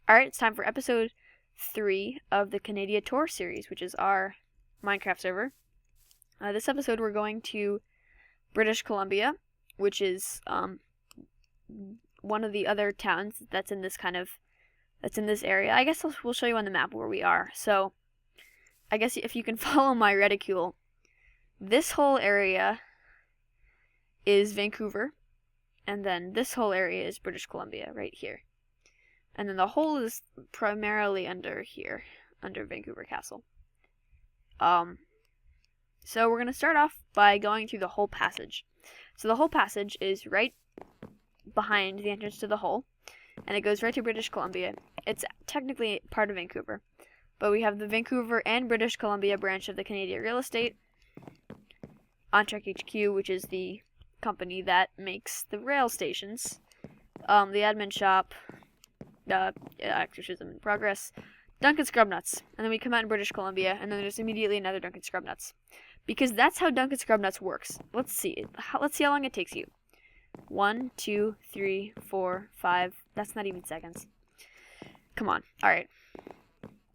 Alright, it's time for episode 3 of the Canadia Tour series, which is our Minecraft server. This episode we're going to British Columbia, which is one of the other towns that's in this area. I guess we'll show you on the map where we are. So, I guess if you can follow my reticule, this whole area is Vancouver, and then this whole area is British Columbia, right here. And then the whole is primarily under here, under Vancouver Castle. So we're going to start off by going through the whole passage. So the whole passage is right behind the entrance to the hole, and it goes right to British Columbia. It's technically part of Vancouver, but we have the Vancouver and British Columbia branch of the Canadia Real Estate, OnTrack HQ, which is the company that makes the rail stations, the admin shop, exorcism in progress, Dunkin' Scrubnuts, and then we come out in British Columbia, and then there's immediately another Dunkin' Scrubnuts, because that's how Dunkin' Scrubnuts works. Let's see how long it takes you. 1, 2, 3, 4, 5. That's not even seconds. Come on. All right.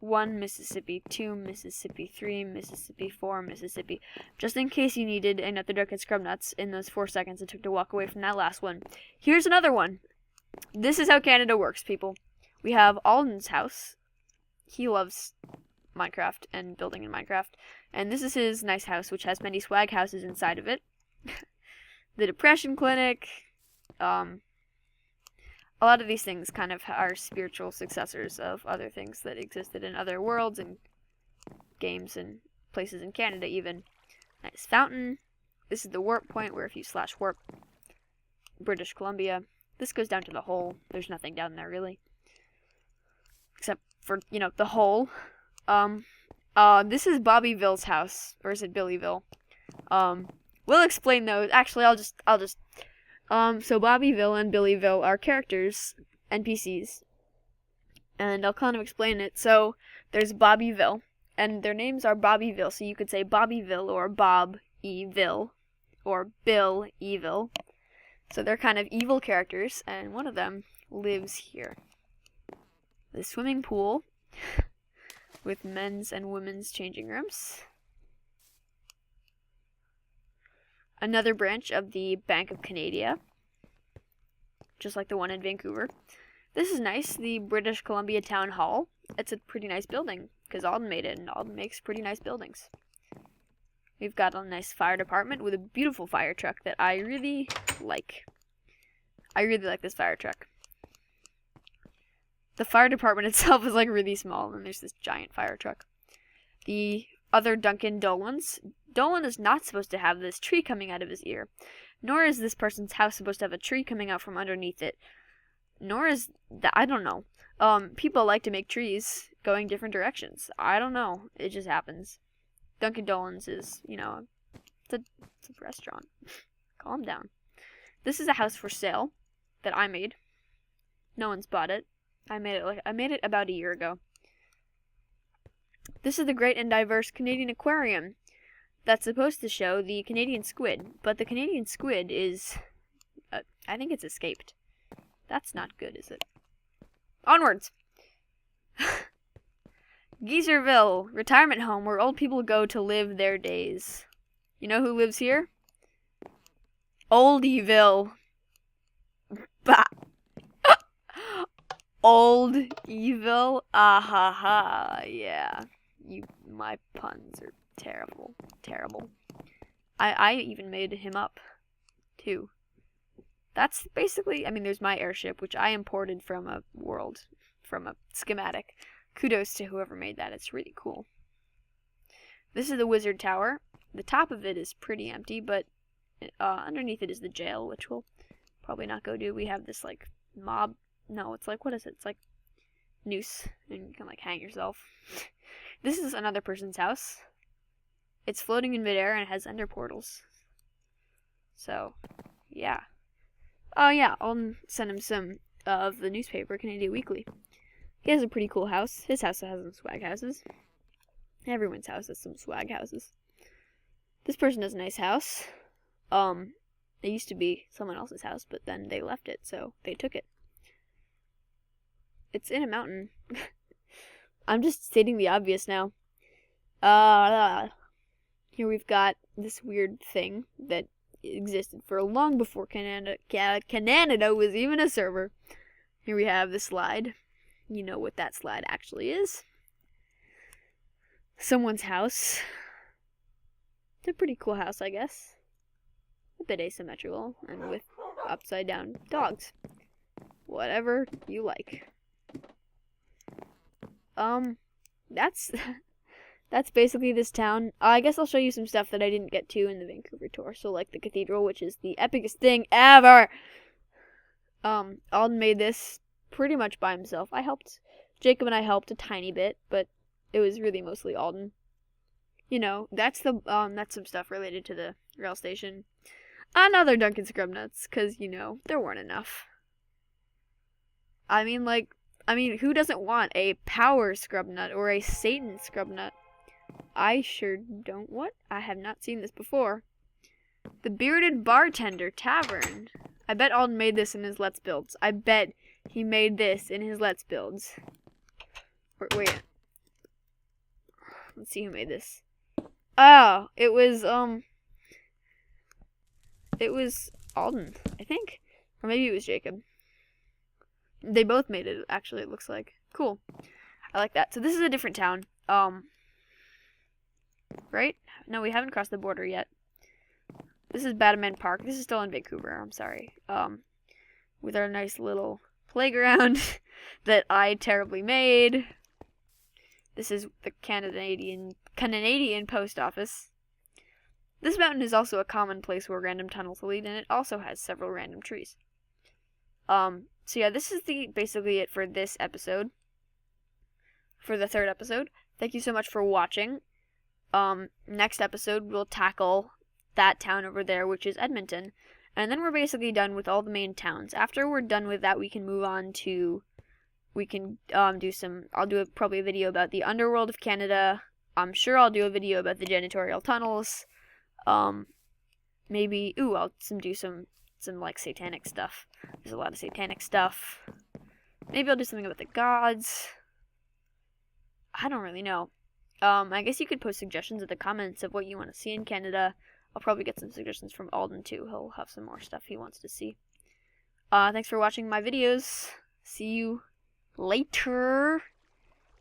1 Mississippi, 2 Mississippi, 3 Mississippi, 4 Mississippi. Just in case you needed another Dunkin' Scrubnuts in those 4 seconds it took to walk away from that last one. Here's another one. This is how Canada works, people. We have Alden's house. He loves Minecraft and building in Minecraft. And this is his nice house, which has many swag houses inside of it. The Depression Clinic. A lot of these things kind of are spiritual successors of other things that existed in other worlds and games and places in Canada even. Nice fountain. This is the warp point where if you /warp British Columbia, this goes down to the hole. There's nothing down there really. Except for, the hole. This is Bobbyville's house. Or is it Billyville? We'll explain those. Actually, I'll just so Bobbyville and Billyville are characters, NPCs. And I'll kind of explain it. So, there's Bobbyville, and their names are Bobbyville, so you could say Bobbyville or Bob-E-Ville or Bill-Evil. So they're kind of evil characters, and one of them lives here. The swimming pool with men's and women's changing rooms. Another branch of the Bank of Canadia, just like the one in Vancouver. This is nice, the British Columbia Town Hall. It's a pretty nice building, because Alden made it, and Alden makes pretty nice buildings. We've got a nice fire department with a beautiful fire truck that I really like. I really like this fire truck. The fire department itself is like really small, and there's this giant fire truck. The other Duncan Dolan's. Dolan is not supposed to have this tree coming out of his ear. Nor is this person's house supposed to have a tree coming out from underneath it. Nor is that, I don't know. People like to make trees going different directions. I don't know. It just happens. Dunkin' Dolan's is, it's a restaurant. Calm down. This is a house for sale that I made. No one's bought it. I made it about a year ago. This is the Great and Diverse Canadian Aquarium that's supposed to show the Canadian squid, but the Canadian squid is, I think it's escaped. That's not good, is it? Onwards! Geezerville, retirement home where old people go to live their days. You know who lives here? Oldeville. Bah! Old evil? Ah ha, yeah. My puns are terrible. Terrible. I even made him up, too. That's basically, there's my airship, which I imported from a schematic. Kudos to whoever made that, it's really cool. This is the Wizard Tower. The top of it is pretty empty, but underneath it is the jail, which we'll probably not go to. We have this, mob. No, it's what is it? It's noose, and you can, hang yourself. This is another person's house. It's floating in midair, and it has ender portals. So, yeah. Oh, yeah, I'll send him some of the newspaper, Canadia Weekly. He has a pretty cool house. His house has some swag houses. Everyone's house has some swag houses. This person has a nice house. It used to be someone else's house, but then they left it, so they took it. It's in a mountain. I'm just stating the obvious now. Here we've got this weird thing that existed for long before Canada was even a server. Here we have the slide. You know what that slide actually is. Someone's house. It's a pretty cool house, I guess. A bit asymmetrical and with upside down dogs. Whatever you like. That's basically this town. I guess I'll show you some stuff that I didn't get to in the Vancouver tour. So like the cathedral, which is the epicest thing ever. Alden made this pretty much by himself. Jacob and I helped a tiny bit, but it was really mostly Alden. You know, that's some stuff related to the rail station. Another Duncan Scrubnuts, cause you know, there weren't enough. I mean, who doesn't want a power scrubnut or a Satan scrubnut? I sure don't. What? I have not seen this before. The Bearded Bartender Tavern. I bet Alden made this in his Let's Builds. I bet he made this in his Let's Builds. Wait. Let's see who made this. Oh, it was Alden, I think. Or maybe it was Jacob. They both made it, actually, it looks like. Cool. I like that. So this is a different town. Right? No, we haven't crossed the border yet. This is Batman Park. This is still in Vancouver, I'm sorry. With our nice little playground that I terribly made. This is the Canadian post office. This mountain is also a common place where random tunnels lead, and it also has several random trees. So yeah, this is basically it for this episode. For the third episode. Thank you so much for watching. Next episode, we'll tackle that town over there, which is Edmonton. And then we're basically done with all the main towns. After we're done with that, we can move on to... I'll do probably a video about the underworld of Canada. I'm sure I'll do a video about the janitorial tunnels. Maybe... I'll do some like satanic stuff. There's a lot of satanic stuff. Maybe I'll do something about the gods. I don't really know. I guess you could post suggestions in the comments of what you want to see in Canada. I'll probably get some suggestions from Alden too. He'll have some more stuff he wants to see. Thanks for watching my videos. See you later.